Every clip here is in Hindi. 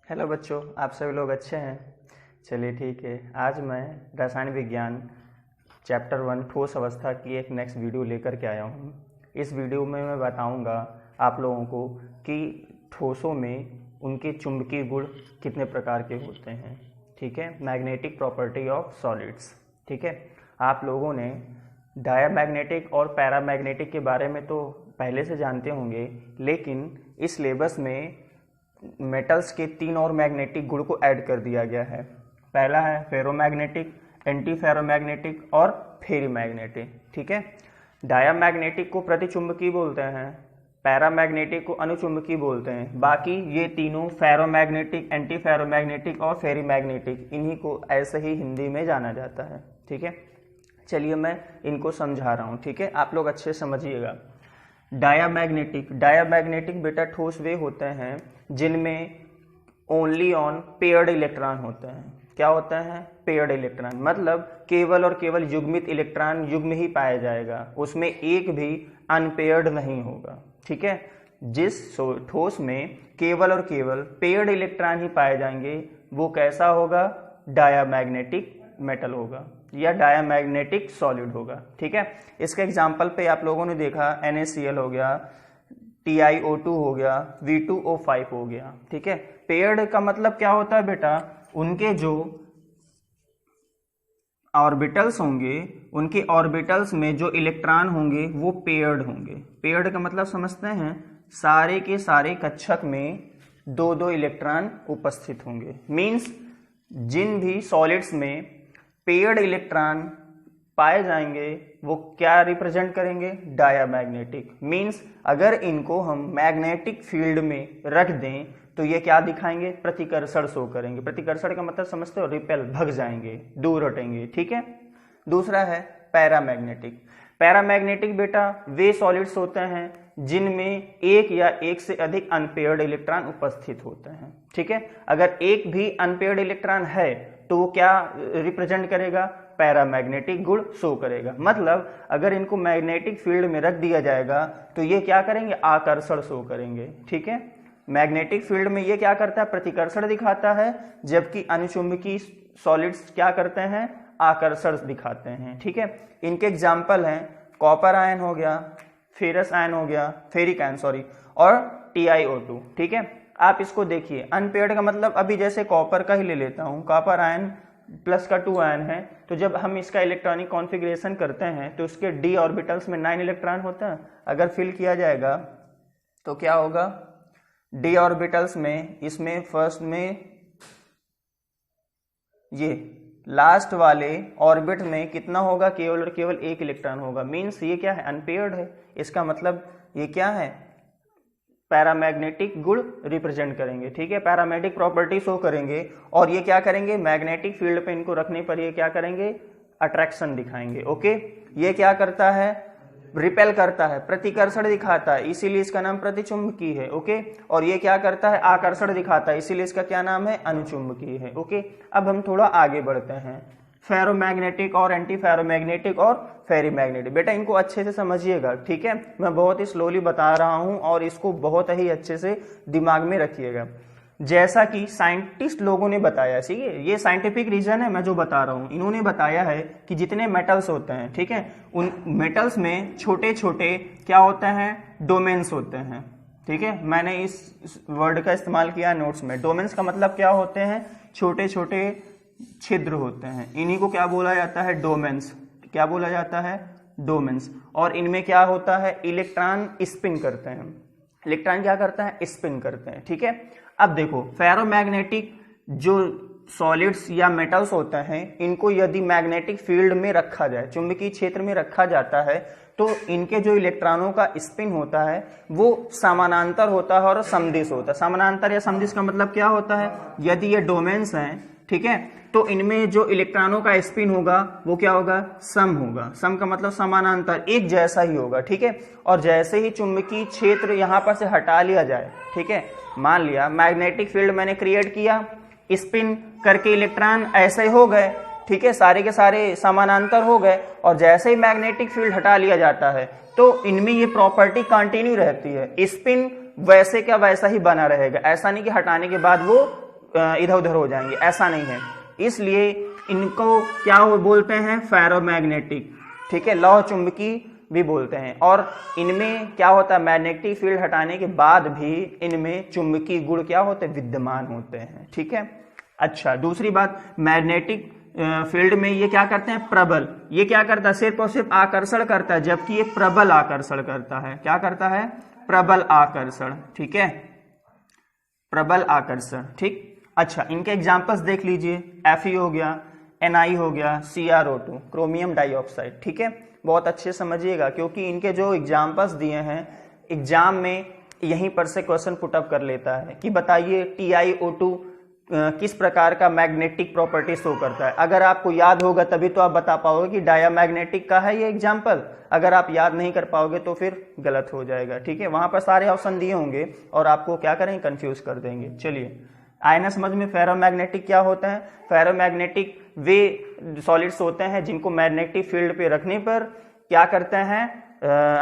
हेलो बच्चों, आप सभी लोग अच्छे हैं। चलिए ठीक है, आज मैं रसायन विज्ञान चैप्टर 1 ठोस अवस्था की एक नेक्स्ट वीडियो लेकर के आया हूँ। इस वीडियो में मैं बताऊँगा आप लोगों को कि ठोसों में उनके चुंबकीय गुण कितने प्रकार के होते हैं। ठीक है, मैग्नेटिक प्रॉपर्टी ऑफ सॉलिड्स। ठीक है, आप लोगों ने डायामैग्नेटिक और पैरामैग्नेटिक के बारे में तो पहले से जानते होंगे, लेकिन इस सिलेबस में मेटल्स के 3 और मैग्नेटिक गुण को ऐड कर दिया गया है। पहला है फेरोमैग्नेटिक, एंटी फेरोमैग्नेटिक और फेरीमैग्नेटिक। ठीक है, डायामैग्नेटिक को प्रतिचुंबकीय बोलते हैं, पैरामैग्नेटिक को अनुचुंबकीय बोलते हैं। बाकी ये तीनों फेरोमैग्नेटिक, एंटी फेरोमैग्नेटिक और फेरीमैग्नेटिक, इन्हीं को ऐसे ही हिंदी में जाना जाता है। ठीक है, चलिए मैं इनको समझा रहा हूँ। ठीक है, आप लोग अच्छे समझिएगा। डायामैग्नेटिक बेटा ठोस वे होते हैं जिनमें ओनली ऑन पेयर्ड इलेक्ट्रॉन होते हैं। क्या होते हैं? पेयर्ड इलेक्ट्रॉन, मतलब केवल और केवल युग्मित इलेक्ट्रॉन युग्म ही पाया जाएगा, उसमें एक भी अनपेयर्ड नहीं होगा। ठीक है, जिस ठोस में केवल और केवल पेयर्ड इलेक्ट्रॉन ही पाए जाएंगे वो कैसा होगा? डायामैग्नेटिक मेटल होगा या डायामैग्नेटिक सॉलिड होगा। ठीक है, इसके एग्जाम्पल पे आप लोगों ने देखा NaCl हो गया, TiO2 हो गया, V2O5 हो गया। ठीक है, पेयर्ड का मतलब क्या होता है बेटा? उनके जो ऑर्बिटल्स होंगे, उनके ऑर्बिटल्स में जो इलेक्ट्रॉन होंगे वो पेयर्ड होंगे। पेयर्ड का मतलब समझते हैं, सारे के सारे कक्षक में 2-2 इलेक्ट्रॉन उपस्थित होंगे। मीन्स जिन भी सॉलिड्स में पेयर्ड इलेक्ट्रॉन पाए जाएंगे वो क्या रिप्रेजेंट करेंगे? डायामैग्नेटिक। मीन्स अगर इनको हम मैग्नेटिक फील्ड में रख दें तो ये क्या दिखाएंगे? प्रतिकर्षण शो करेंगे। प्रतिकर्षण का मतलब समझते हो? रिपेल, भग जाएंगे, दूर हटेंगे। ठीक है, दूसरा है पैरामैग्नेटिक। पैरामैग्नेटिक बेटा वे सॉलिड्स होते हैं जिनमें एक या एक से अधिक अनपेयर्ड इलेक्ट्रॉन उपस्थित होते हैं। ठीक है, अगर एक भी अनपेयर्ड इलेक्ट्रॉन है तो वो क्या रिप्रेजेंट करेगा? पैरामैग्नेटिक गुण शो करेगा। मतलब अगर इनको मैग्नेटिक फील्ड में रख दिया जाएगा तो ये क्या करेंगे? आकर्षण शो करेंगे। ठीक है, मैग्नेटिक फील्ड में ये क्या करता है? प्रतिकर्षण दिखाता है, जबकि अनुचुंबकीय सॉलिड्स क्या करते हैं? आकर्षण दिखाते हैं। ठीक है, इनके एग्जाम्पल हैं कॉपर आयन हो गया, फेरस आयन हो गया, फेरिक आयन सॉरी, और TiO2। ठीक है, आप इसको देखिए। अनपेयर्ड का मतलब अभी जैसे कॉपर का ही ले लेता हूं, कॉपर आयन प्लस का 2 आयन है, तो जब हम इसका इलेक्ट्रॉनिक कॉन्फ़िगरेशन करते हैं तो उसके d ऑर्बिटल्स में 9 इलेक्ट्रॉन होता है। अगर फिल किया जाएगा तो क्या होगा? d ऑर्बिटल्स में इसमें फर्स्ट में ये लास्ट वाले ऑर्बिट में कितना होगा? केवल और केवल 1 इलेक्ट्रॉन होगा। मीन्स ये क्या है? अनपेयर्ड है। इसका मतलब ये क्या है? पैरामैग्नेटिक गुण रिप्रेजेंट करेंगे। ठीक है, पैरामैग्नेटिक प्रॉपर्टी शो करेंगे, और ये क्या करेंगे? मैग्नेटिक फील्ड पे इनको रखने पर ये क्या करेंगे? अट्रैक्शन दिखाएंगे। ओके, ये क्या करता है? रिपेल करता है, प्रतिकर्षण दिखाता है, इसीलिए इसका नाम प्रतिचुंबकीय है। ओके, और ये क्या करता है? आकर्षण दिखाता है, इसीलिए इसका क्या नाम है? अनुचुंबकीय है। ओके, अब हम थोड़ा आगे बढ़ते हैं। फेरोमैग्नेटिक और एंटी फेरोमैग्नेटिक और फेरीमैग्नेटिक। बेटा इनको अच्छे से समझिएगा। ठीक है, मैं बहुत ही स्लोली बता रहा हूं और इसको बहुत ही अच्छे से दिमाग में रखिएगा। जैसा कि साइंटिस्ट लोगों ने बताया, ठीक है, ये साइंटिफिक रीजन है मैं जो बता रहा हूं। इन्होंने बताया है कि जितने मेटल्स होते हैं, ठीक है, उन मेटल्स में छोटे छोटे क्या होते हैं? डोमेन्स होते हैं। ठीक है, मैंने इस वर्ड का इस्तेमाल किया नोट्स में। डोमेन्स का मतलब क्या होते हैं? छोटे छोटे छिद्र होते हैं, इन्हीं को क्या बोला जाता है? डोमेन्स। क्या बोला जाता है? डोमेन्स। और इनमें क्या होता है? इलेक्ट्रॉन स्पिन करते हैं। इलेक्ट्रॉन क्या करता है? स्पिन करते हैं। ठीक है, अब देखो फेरोमैग्नेटिक जो सॉलिड्स या मेटल्स होते हैं, इनको यदि मैग्नेटिक फील्ड में रखा जाए, चुंबकीय क्षेत्र में रखा जाता है, तो इनके जो इलेक्ट्रॉनों का स्पिन होता है वो समानांतर होता है और समदिश होता है। समानांतर या समदिश का मतलब क्या होता है? यदि ये डोमेन्स हैं, ठीक है, तो इनमें जो इलेक्ट्रॉनों का स्पिन होगा वो क्या होगा? सम होगा। सम का मतलब समानांतर, एक जैसा ही होगा। ठीक है, और जैसे ही चुंबकीय क्षेत्र यहां पर से हटा लिया जाए, ठीक है, मान लिया मैग्नेटिक फील्ड मैंने क्रिएट किया, स्पिन करके इलेक्ट्रॉन ऐसे हो गए, ठीक है, सारे के सारे समानांतर हो गए, और जैसे ही मैग्नेटिक फील्ड हटा लिया जाता है तो इनमें ये प्रॉपर्टी कंटिन्यू रहती है, स्पिन वैसे का वैसा ही बना रहेगा। ऐसा नहीं कि हटाने के बाद वो इधर उधर हो जाएंगे, ऐसा नहीं है। इसलिए इनको क्या बोलते हैं, फेरोमैग्नेटिक, ठीक है, लौह चुंबकी भी बोलते हैं। और इनमें क्या होता है, मैग्नेटिक फील्ड हटाने के बाद भी इनमें चुंबकीय गुण क्या होते हैं, विद्यमान होते हैं, ठीक है। अच्छा, दूसरी बात, मैग्नेटिक फील्ड में ये क्या करते हैं, प्रबल, ये क्या करता है, सिर्फ और सिर्फ आकर्षण करता है, जबकि ये प्रबल आकर्षण करता है। क्या करता है, प्रबल आकर्षण, ठीक है, प्रबल आकर्षण, ठीक। अच्छा, इनके एग्जांपल्स देख लीजिए, Fe हो गया, Ni हो गया, CrO2 क्रोमियम डाइऑक्साइड, ठीक है। बहुत अच्छे समझिएगा, क्योंकि इनके जो एग्जांपल्स दिए हैं एग्जाम में यहीं पर से क्वेश्चन पुटअप कर लेता है कि बताइए TiO2 किस प्रकार का मैग्नेटिक प्रॉपर्टी शो करता है। अगर आपको याद होगा तभी तो आप बता पाओगे कि डायामैग्नेटिक का है ये एग्जाम्पल। अगर आप याद नहीं कर पाओगे तो फिर गलत हो जाएगा, ठीक है। वहां पर सारे ऑप्शन दिए होंगे और आपको क्या करेंगे, कंफ्यूज कर देंगे। चलिए, आए ना समझ में। फेरोमैग्नेटिक क्या होता है, फेरोमैग्नेटिक वे सॉलिड्स होते हैं जिनको मैग्नेटिक फील्ड पे रखने पर क्या करते हैं,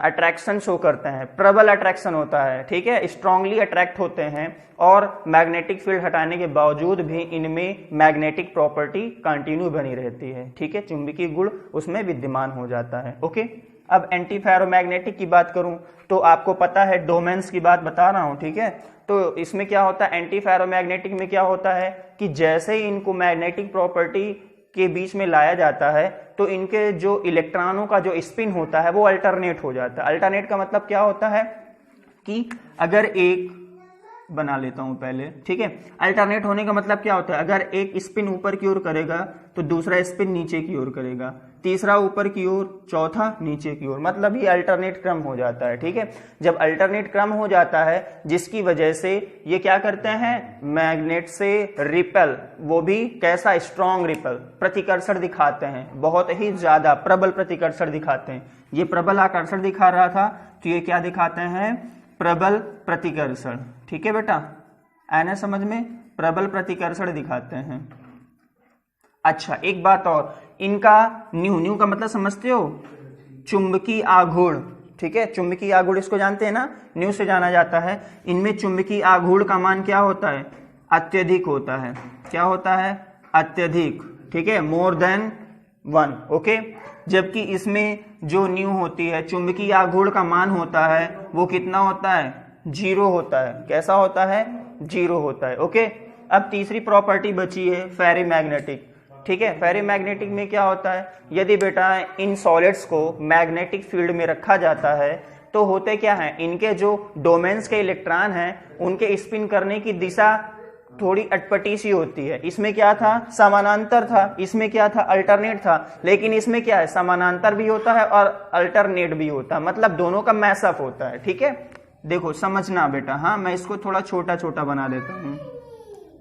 अट्रैक्शन शो करते हैं, प्रबल अट्रैक्शन होता है, ठीक है, स्ट्रांगली अट्रैक्ट होते हैं। और मैग्नेटिक फील्ड हटाने के बावजूद भी इनमें मैग्नेटिक प्रॉपर्टी कंटिन्यू बनी रहती है, ठीक है, चुंबकीय गुण उसमें विद्यमान हो जाता है। ओके, अब एंटी फेरोमैग्नेटिक की बात करूं तो आपको पता है, डोमेन्स की बात बता रहा हूं, ठीक है। तो इसमें क्या होता है, एंटी फेरोमैग्नेटिक में क्या होता है कि जैसे ही इनको मैग्नेटिक प्रॉपर्टी के बीच में लाया जाता है तो इनके जो इलेक्ट्रॉनों का जो स्पिन होता है वो अल्टरनेट हो जाता है। अल्टरनेट का मतलब क्या होता है कि अगर एक बना लेता हूं पहले, ठीक है। अल्टरनेट होने का मतलब क्या होता है, अगर एक स्पिन ऊपर की ओर करेगा तो दूसरा स्पिन नीचे की ओर करेगा, तीसरा ऊपर की ओर, चौथा नीचे की ओर, मतलब ये अल्टरनेट क्रम हो जाता है, ठीक है। जब अल्टरनेट क्रम हो जाता है जिसकी वजह से ये क्या करते हैं, मैग्नेट से रिपेल, वो भी कैसा, स्ट्रॉन्ग रिपेल, प्रतिकर्षण दिखाते हैं, बहुत ही ज्यादा प्रबल प्रतिकर्षण दिखाते हैं। ये प्रबल आकर्षण दिखा रहा था तो ये क्या दिखाते हैं, प्रबल प्रतिकर्षण, ठीक है बेटा, आना समझ में, प्रबल प्रतिकर्षण दिखाते हैं। अच्छा, एक बात और, इनका न्यू का मतलब समझते हो, चुंबकीय आघूर्ण, ठीक है, चुंबकीय आघूर्ण इसको जानते हैं ना, न्यू से जाना जाता है। इनमें चुंबकीय आघूर्ण का मान क्या होता है, अत्यधिक होता है। क्या होता है, अत्यधिक, ठीक है, मोर देन 1, ओके। जबकि इसमें जो न्यू होती है, चुंबकीय आघूर्ण का मान होता है वो कितना होता है, 0 होता है। कैसा होता है, 0 होता है, ओके। अब तीसरी प्रॉपर्टी बची है फेरीमैग्नेटिक, ठीक है। फेरीमैग्नेटिक में क्या होता है, यदि बेटा इन सॉलिड्स को मैग्नेटिक फील्ड में रखा जाता है तो होते क्या है, इनके जो डोमेन्स के इलेक्ट्रॉन हैं उनके स्पिन करने की दिशा थोड़ी अटपटी सी होती है। इसमें क्या था, समानांतर था, इसमें क्या था, अल्टरनेट था। लेकिन इसमें क्या है, समानांतर भी होता है और अल्टरनेट भी होता है, मतलब दोनों का मैसअप होता है, ठीक है। देखो समझना बेटा, हाँ, मैं इसको थोड़ा छोटा छोटा बना देता हूँ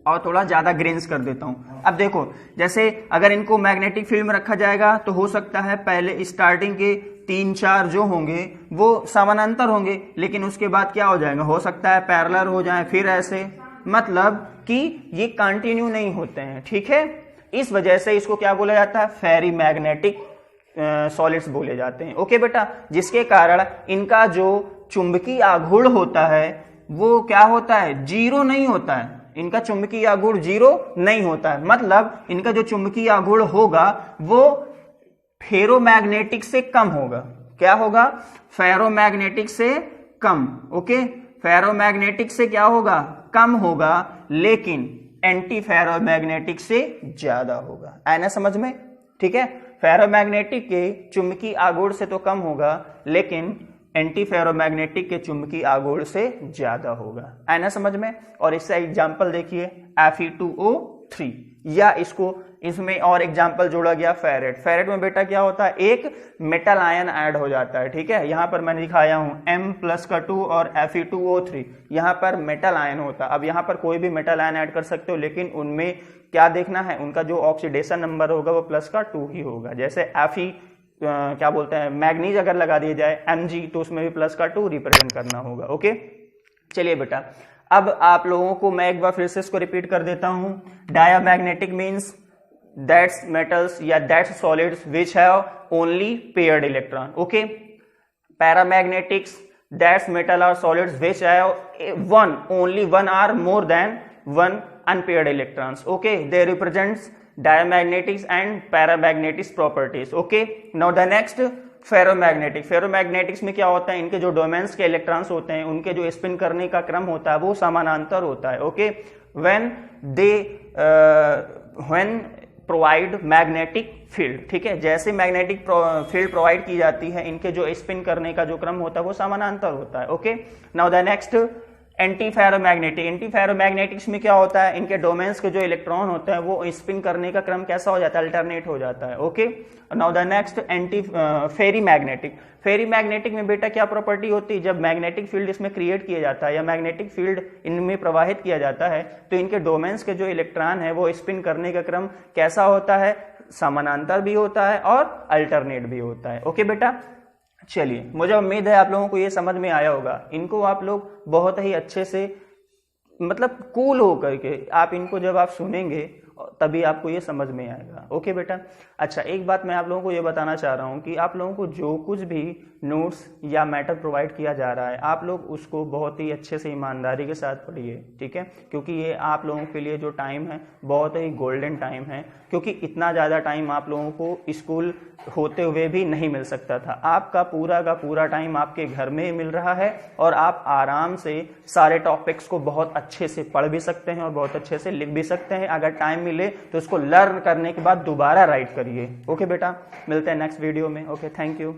और थोड़ा ज्यादा ग्रेन्स कर देता हूं। अब देखो, जैसे अगर इनको मैग्नेटिक फील्ड में रखा जाएगा तो हो सकता है पहले स्टार्टिंग के 3-4 जो होंगे वो समानांतर होंगे, लेकिन उसके बाद क्या हो जाएगा, हो सकता है पैरेलल हो जाए, फिर ऐसे, मतलब कि ये कंटिन्यू नहीं होते हैं, ठीक है। इस वजह से इसको क्या बोला जाता है, फेरीमैग्नेटिक सॉलिड्स बोले जाते हैं, ओके बेटा। जिसके कारण इनका जो चुंबकीय आघूर्ण होता है वो क्या होता है, 0 नहीं होता है। इनका चुंबकीय आघूर्ण 0 नहीं होता है, मतलब इनका जो चुंबकीय आघूर्ण होगा वो फेरोमैग्नेटिक से कम होगा। क्या होगा, फेरोमैग्नेटिक से कम, ओके। फेरोमैग्नेटिक से क्या होगा, कम होगा, लेकिन एंटी फेरोमैग्नेटिक से ज्यादा होगा। आना समझ में, ठीक है। फेरोमैग्नेटिक के चुंबकीय आघूर्ण से तो कम होगा, लेकिन एंटी फेरोमैग्नेटिक के चुंबकीय आघूर्ण से ज्यादा होगा। आना समझ में। और इसका एग्जाम्पल देखिए, Fe2O3, या इसको इसमें और एग्जाम्पल जोड़ा गया फेरेट। फेरेट में बेटा क्या होता है, एक मेटल आयन ऐड हो जाता है, ठीक है। यहां पर मैंने दिखाया हूं M+ का 2 और Fe2O3, यहां पर मेटल आयन होता है। अब यहां पर कोई भी मेटल आयन ऐड कर सकते हो, लेकिन उनमें क्या देखना है, उनका जो ऑक्सीडेशन नंबर होगा वो +2 ही होगा। जैसे Fe क्या बोलते हैं, मैग्नीज अगर लगा दिया जाए Mg तो उसमें भी +2 रिप्रेजेंट करना होगा, ओके। चलिए बेटा, अब आप लोगों को मैं एक बार फिर से इसको रिपीट कर देता हूं। डायामैग्नेटिक मीन्स दैट्स मेटल्स या that's solids which have only paired electron, okay. Paramagnetics that's metal or solids which have only one or more than 1 unpaired electrons. Okay, they represents diamagnetics and paramagnetic properties. Okay, now the next ferromagnetic. Ferromagnetics में क्या होता है, इनके जो डोमेन्स के इलेक्ट्रॉन्स होते हैं उनके जो स्पिन करने का क्रम होता है वो समानांतर होता है. Okay, when provide magnetic field. ठीक है, जैसे मैग्नेटिक फील्ड प्रोवाइड की जाती है इनके जो स्पिन करने का जो क्रम होता है वो समानांतर होता है. Okay, now the next anti ferromagnetic. Anti ferromagnetics में क्या होता है, इनके डोमेन्स के जो इलेक्ट्रॉन होते हैं वो स्पिन करने का क्रम कैसा हो जाता है, अल्टरनेट हो जाता है. Okay, now the next antiferromagnetic. Ferrimagnetic में बेटा क्या प्रॉपर्टी होती है, जब मैग्नेटिक फील्ड इसमें क्रिएट किया जाता है या मैग्नेटिक फील्ड इनमें प्रवाहित किया जाता है तो इनके डोमेन्स के जो इलेक्ट्रॉन है वो स्पिन करने का क्रम कैसा होता है, समानांतर भी होता है और अल्टरनेट भी होता है. ओके बेटा, चलिए, मुझे उम्मीद है आप लोगों को ये समझ में आया होगा. इनको आप लोग बहुत ही अच्छे से मतलब कूल हो करके आप इनको जब आप सुनेंगे तभी आपको ये समझ में आएगा. ओके बेटा, अच्छा एक बात मैं आप लोगों को ये बताना चाह रहा हूँ कि आप लोगों को जो कुछ भी नोट्स या मैटर प्रोवाइड किया जा रहा है आप लोग उसको बहुत ही अच्छे से ईमानदारी के साथ पढ़िए. ठीक है, क्योंकि ये आप लोगों के लिए जो टाइम है बहुत ही गोल्डन टाइम है, क्योंकि इतना ज़्यादा टाइम आप लोगों को स्कूल होते हुए भी नहीं मिल सकता था. आपका पूरा का पूरा टाइम आपके घर में ही मिल रहा है और आप आराम से सारे टॉपिक्स को बहुत अच्छे से पढ़ भी सकते हैं और बहुत अच्छे से लिख भी सकते हैं. अगर टाइम मिले तो उसको लर्न करने के बाद दोबारा राइट करिए. ओके बेटा, मिलते हैं नेक्स्ट वीडियो में. Okay, thank you.